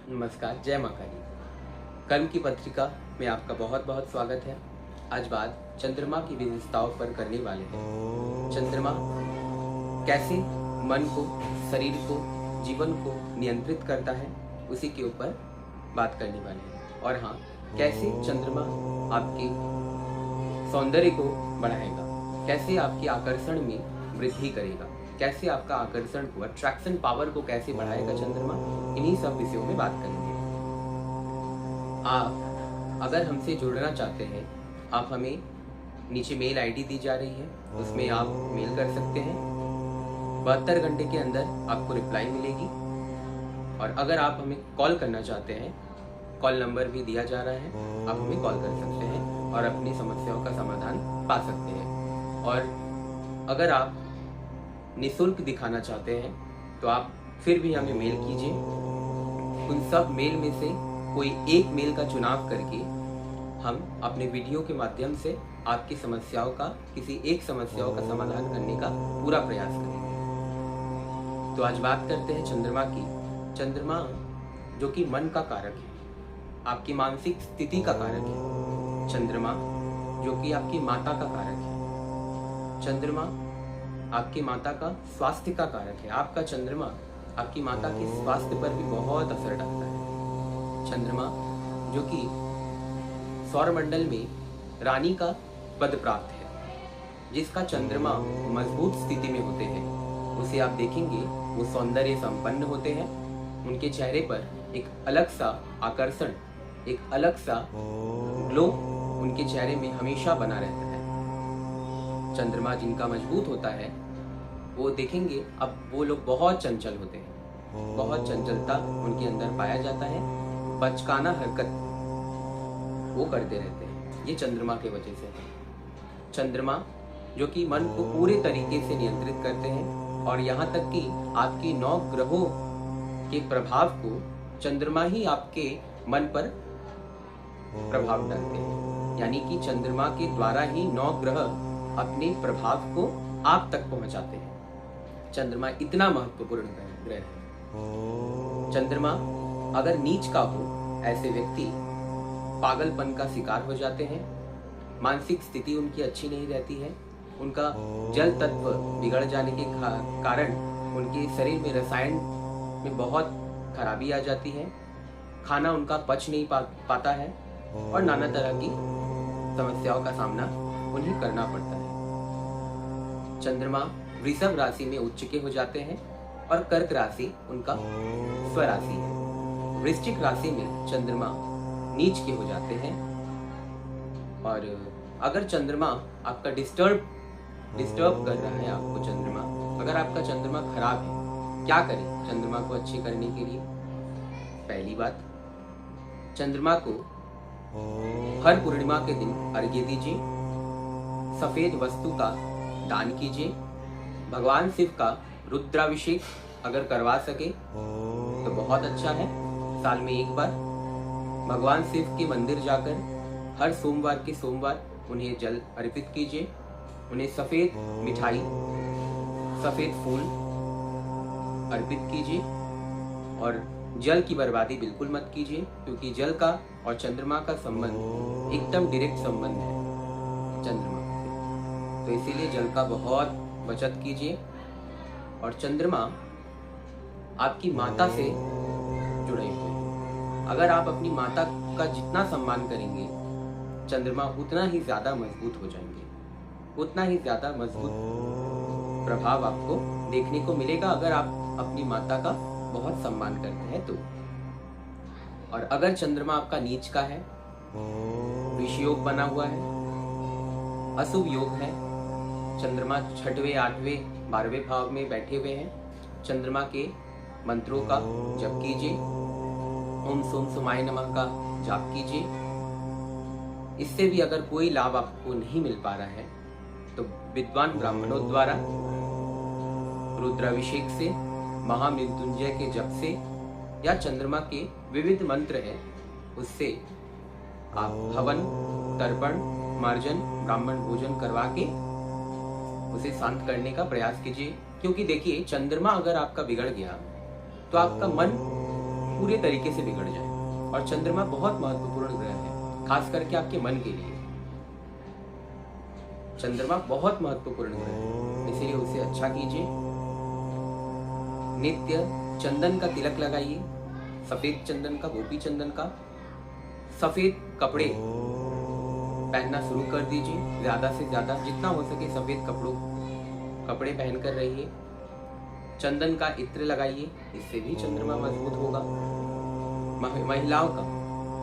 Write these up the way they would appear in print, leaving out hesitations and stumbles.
नमस्कार, जय माँ काली। कर्म की पत्रिका में आपका बहुत बहुत स्वागत है। आज बात चंद्रमा की विशेषताओं पर करने वाले हैं। चंद्रमा कैसे मन को, शरीर को, जीवन को नियंत्रित करता है, उसी के ऊपर बात करने वाले हैं। और हाँ, कैसे चंद्रमा आपके सौंदर्य को बढ़ाएगा, कैसे आपके आकर्षण में वृद्धि करेगा, कैसे आपका आकर्षण को, अट्रैक्शन पावर को कैसे बढ़ाएगा चंद्रमा, इन्हीं सब विषयों में बात करेंगे। आप अगर हमसे जुड़ना चाहते हैं, आप हमें नीचे मेल आईडी दी जा रही है, उसमें आप मेल कर सकते हैं। 72 घंटे के अंदर आपको रिप्लाई मिलेगी। और अगर आप हमें कॉल करना चाहते हैं, कॉल नंबर भी दिया जा रहा है, आप हमें कॉल कर सकते हैं और अपनी समस्याओं का समाधान पा सकते हैं। और अगर आप निःशुल्क दिखाना चाहते हैं तो आप फिर भी हमें मेल कीजिए। उन सब मेल में से कोई एक मेल का चुनाव करके हम अपने वीडियो के माध्यम से आपकी समस्याओं का, किसी एक समस्याओं का समाधान करने का पूरा प्रयास करेंगे। तो आज बात करते हैं चंद्रमा की। चंद्रमा जो कि मन का कारक है, आपकी मानसिक स्थिति का कारक है। चंद्रमा जो कि आपकी माता का कारक है। चंद्रमा आपकी माता का स्वास्थ्य का कारक है। आपका चंद्रमा आपकी माता के स्वास्थ्य पर भी बहुत असर डालता है। चंद्रमा जो कि सौरमंडल में रानी का पद प्राप्त है, जिसका चंद्रमा मजबूत स्थिति में होते हैं, उसे आप देखेंगे वो सौंदर्य संपन्न होते हैं। उनके चेहरे पर एक अलग सा आकर्षण, एक अलग सा ग्लो उनके चेहरे में हमेशा बना रहता है। चंद्रमा जिनका मजबूत होता है, वो देखेंगे अब वो लोग बहुत चंचल होते हैं, बहुत चंचलता उनके अंदर पाया जाता है। बचकाना हरकत वो करते रहते हैं, ये चंद्रमा के वजह से है। चंद्रमा जो कि मन को पूरे तरीके से नियंत्रित करते हैं, और यहाँ तक कि आपकी 9 ग्रहों के प्रभाव को चंद्रमा ही आपके मन पर प्रभाव डालते हैं। यानी कि चंद्रमा के द्वारा ही 9 ग्रह अपने प्रभाव को आप तक पहुंचाते हैं। चंद्रमा इतना महत्वपूर्ण ग्रह है। चंद्रमा अगर नीच का हो, ऐसे व्यक्ति पागलपन का शिकार हो जाते हैं। मानसिक स्थिति उनकी अच्छी नहीं रहती है। उनका जल तत्व बिगड़ जाने के कारण उनके शरीर में रसायन में बहुत खराबी आ जाती है। खाना उनका पच नहीं पाता है और नाना तरह की समस्याओं का सामना उन्हें करना पड़ता है। चंद्रमा वृषभ राशि में उच्च के हो जाते हैं और कर्क राशि उनका स्वराशि है। वृश्चिक राशि में चंद्रमा नीच के हो जाते हैं। और अगर चंद्रमा आपका डिस्टर्ब कर रहा है, आपको चंद्रमा, अगर आपका चंद्रमा खराब है, क्या करें चंद्रमा को अच्छे करने के लिए? पहली बात, चंद्रमा को हर पूर्णिमा के दिन अर्घ्य दीजिए। सफेद वस्तु का दान कीजिए। भगवान शिव का रुद्राभिषेक अगर करवा सके तो बहुत अच्छा है। साल में एक बार भगवान शिव के मंदिर जाकर हर सोमवार के सोमवार उन्हें जल अर्पित कीजिए। उन्हें सफेद मिठाई, सफेद फूल अर्पित कीजिए। और जल की बर्बादी बिल्कुल मत कीजिए, क्योंकि जल का और चंद्रमा का संबंध एकदम डायरेक्ट संबंध है चंद्रमा से। तो इसीलिए जल का बहुत बचत कीजिए। और चंद्रमा आपकी माता से जुड़े हुए हैं। अगर आप अपनी माता का जितना सम्मान करेंगे, चंद्रमा उतना ही ज्यादा मजबूत हो जाएंगे, उतना ही ज्यादा मजबूत प्रभाव आपको देखने को मिलेगा अगर आप अपनी माता का बहुत सम्मान करते हैं तो। और अगर चंद्रमा आपका नीच का है, विष योग बना हुआ है, अशुभ योग है, चंद्रमा 6वें, 8वें, 12वें भाव में बैठे हुए हैं, चंद्रमा के मंत्रों का जप कीजिए। ओम सोम सोमाय नमः का जाप कीजिए। इससे भी अगर कोई लाभ आपको नहीं मिल पा रहा है तो विद्वान ब्राह्मणों द्वारा रुद्राभिषेक से, महामृत्युंजय के जप से, या चंद्रमा के विविध मंत्र हैं उससे आप हवन, तर्पण, मार्जन, ब्राह्मण भोजन करवा के उसे शांत करने का प्रयास कीजिए। क्योंकि देखिए, चंद्रमा अगर आपका बिगड़ गया तो आपका मन पूरे तरीके से बिगड़ जाए। और चंद्रमा बहुत महत्वपूर्ण ग्रह है, खास करके आपके मन के लिए। चंद्रमा बहुत महत्वपूर्ण ग्रह है, इसलिए उसे अच्छा कीजिए। नित्य चंदन का तिलक लगाइए, सफेद चंदन का, गोपी चंदन का। सफेद कपड़े पहनना शुरू कर दीजिए, ज्यादा से ज्यादा जितना हो सके सफेद कपड़े पहनकर रहिए। चंदन का इत्र लगाइए, इससे भी चंद्रमा मजबूत होगा। महिलाओं का,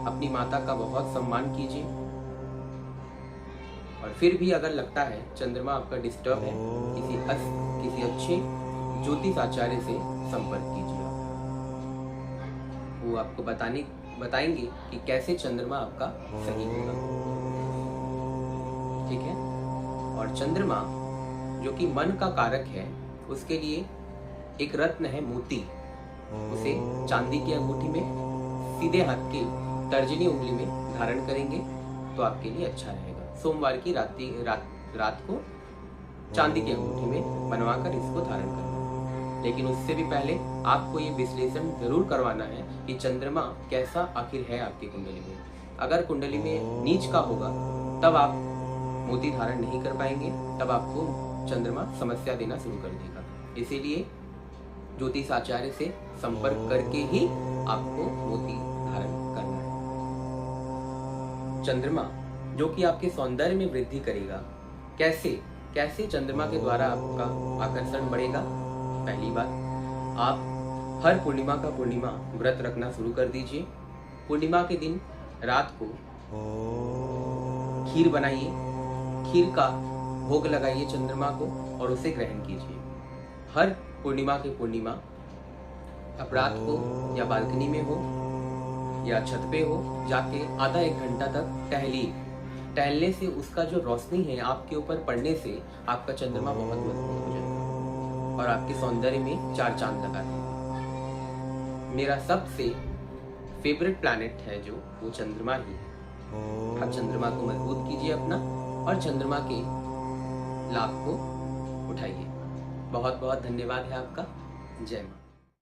अपनी माता का बहुत सम्मान कीजिए। और फिर भी अगर लगता है चंद्रमा आपका डिस्टर्ब है, किसी अच्छे ज्योतिष आचार्य से संपर्क कीजिए। वो आपको बताएंगे कि कैसे चंद्रमा आपका सही होगा। ठीक है। और चंद्रमा जो कि मन का कारक है, उसके लिए एक रत्न है मोती। उसे चांदी की अंगूठी में सीधे हाथ की तर्जनी उंगली में धारण करेंगे तो आपके लिए अच्छा रहेगा। सोमवार की रात को चांदी की अंगूठी में बनवाकर इसको धारण करना। लेकिन उससे भी पहले आपको ये विश्लेषण जरूर करवाना है कि चंद्रमा कैसा आखिर है आपकी कुंडली में। अगर कुंडली में नीच का होगा तब आप मोती धारण नहीं कर पाएंगे, तब आपको चंद्रमा समस्या देना शुरू कर देगा। इसीलिए ज्योतिष आचार्य से संपर्क करके ही आपको मोती धारण करना है। चंद्रमा जो कि आपके सौंदर्य में वृद्धि करेगा, कैसे चंद्रमा के द्वारा आपका आकर्षण बढ़ेगा। पहली बात, आप हर पूर्णिमा व्रत रखना शुरू कर दीजिए। पूर्णिमा के दिन रात को खीर बनाइए, खीर का भोग लगाइए चंद्रमा को और उसे ग्रहण कीजिए। हर पूर्णिमा आप रात को या बालकनी में हो या छत पे हो, जाके आधा एक घंटा तक टहलिए। टहलने से उसका जो रोशनी है आपके ऊपर पड़ने से आपका चंद्रमा बहुत मजबूत हो जाएगा और आपके सौंदर्य में चार चांद लगा देगा। मेरा सबसे फेवरेट प्लैनेट है जो, वो चंद्रमा ही है। आप चंद्रमा को मजबूत कीजिए अपना और चंद्रमा के लाभ को उठाइए। बहुत बहुत धन्यवाद है आपका। जय मां।